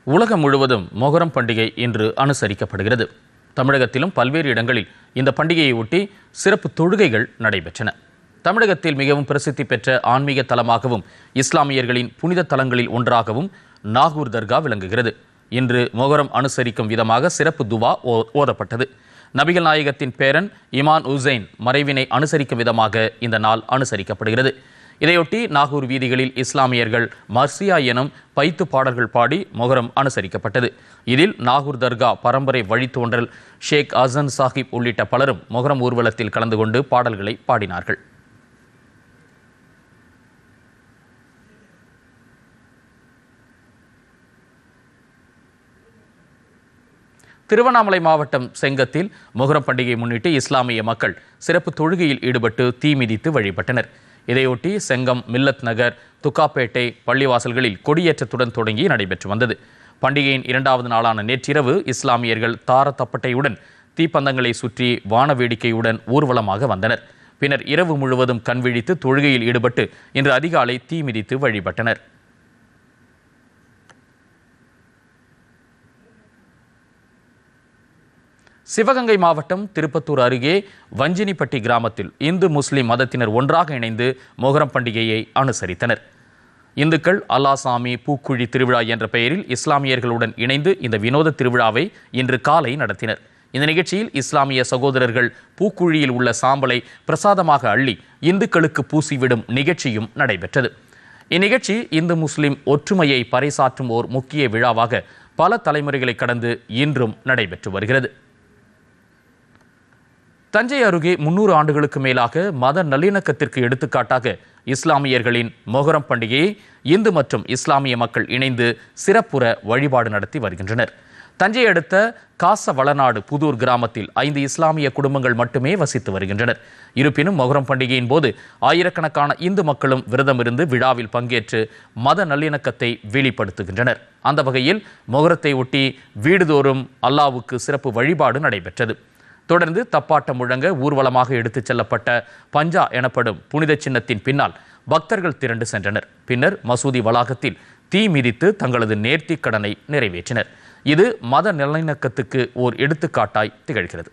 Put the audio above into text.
உலகம் முழுவதும் மொஹரம் பண்டிகை இன்று அனுசரிக்கப்படுகிறது. தமிழகத்திலும் பல்வேறு இடங்களில் இந்த பண்டிகையை ஒட்டி சிறப்பு தொழுகைகள் நடைபெற்றன. தமிழகத்தில் மிகவும் பிரசித்தி பெற்ற ஆன்மீக தலமாகவும் இஸ்லாமியர்களின் புனித தலங்களில் ஒன்றாகவும் நாகூர் தர்கா விளங்குகிறது. இன்று மொஹரம் அனுசரிக்கும் விதமாக சிறப்பு துவா ஓதப்பட்டது. நபிகள் நாயகத்தின் பேரன் இமான் உசைன் மறைவினை அனுசரிக்கும் விதமாக இந்த நாள் அனுசரிக்கப்படுகிறது. இதையொட்டி நாகூர் வீதிகளில் இஸ்லாமியர்கள் மர்சியா எனும் பைத்து பாடல்கள் பாடி மொஹரம் அனுசரிக்கப்பட்டது. இதில் நாகூர் தர்கா பரம்பரை வழித்தோன்றல் ஷேக் அசன் சாஹிப் உள்ளிட்ட பலரும் மொஹரம் ஊர்வலத்தில் கலந்து கொண்டு பாடல்களை பாடினார்கள். திருவண்ணாமலை மாவட்டம் செங்கத்தில் மொஹரம் பண்டிகையை முன்னிட்டு இஸ்லாமிய மக்கள் சிறப்பு தொழுகையில் ஈடுபட்டு தீ மிதித்து வழிபட்டனர். இதையொட்டி செங்கம், மில்லத் நகர், துக்காப்பேட்டை பள்ளிவாசல்களில் கொடியேற்றத்துடன் தொடங்கி நடைபெற்று வந்தது. பண்டிகையின் 2வது நாளான நேற்றிரவு இஸ்லாமியர்கள் தார தப்பட்டையுடன் தீப்பந்தங்களை சுற்றி வான வேடிக்கையுடன் ஊர்வலமாக வந்தனர். பின்னர் இரவு முழுவதும் கண்விழித்து தொழுகையில் ஈடுபட்டு இன்று அதிகாலை தீ மிதித்து வழிபட்டனர். சிவகங்கை மாவட்டம் திருப்பத்தூர் அருகே வஞ்சினிப்பட்டி கிராமத்தில் இந்து முஸ்லிம் மதத்தினர் ஒன்றாக இணைந்து மொஹரம் பண்டிகையை அனுசரித்தனர். இந்துக்கள் அல்லாசாமி பூக்குழி திருவிழா என்ற பெயரில் இஸ்லாமியர்களுடன் இணைந்து இந்த வினோத திருவிழாவை இன்று காலை நடத்தினர். இந்த நிகழ்ச்சியில் இஸ்லாமிய சகோதரர்கள் பூக்குழியில் உள்ள சாம்பலை பிரசாதமாக அள்ளி இந்துக்களுக்கு பூசிவிடும் நிகழ்ச்சியும் நடைபெற்றது. இந்நிகழ்ச்சி இந்து முஸ்லிம் ஒற்றுமையை பறைசாற்றும் ஓர் முக்கிய விழாவாக பல தலைமுறைகளை கடந்து இன்றும் நடைபெற்று வருகிறது. தஞ்சை அருகே 300 ஆண்டுகளுக்கு மேலாக மத நல்லிணக்கத்திற்கு எடுத்துக்காட்டாக இஸ்லாமியர்களின் மொஹரம் பண்டிகையை இந்து மற்றும் இஸ்லாமிய மக்கள் இணைந்து சிறப்புற வழிபாடு நடத்தி வருகின்றனர். தஞ்சை அடுத்த காச வளநாடு புதூர் கிராமத்தில் 5 இஸ்லாமிய குடும்பங்கள் மட்டுமே வசித்து வருகின்றனர். இருப்பினும் மொஹரம் பண்டிகையின் போது ஆயிரக்கணக்கான இந்து மக்களும் விரதமிருந்து விழாவில் பங்கேற்று மத நல்லிணக்கத்தை வெளிப்படுத்துகின்றனர். அந்த வகையில் மொஹரத்தை ஒட்டி வீடுதோறும் அல்லாவுக்கு சிறப்பு வழிபாடு நடைபெற்றது. தொடர்ந்து தப்பாட்டம் முழங்க ஊர்வலமாக எடுத்துச் செல்லப்பட்ட பஞ்சா எனப்படும் புனித சின்னத்தின் பின்னால் பக்தர்கள் திரண்டு சென்றனர். பின்னர் மசூதி வளாகத்தில் தீ மிதித்து தங்களது நேர்த்திக் கடனை நிறைவேற்றினர். இது மத நல்லிணக்கத்துக்கு ஓர் எடுத்துக்காட்டாய் திகழ்கிறது.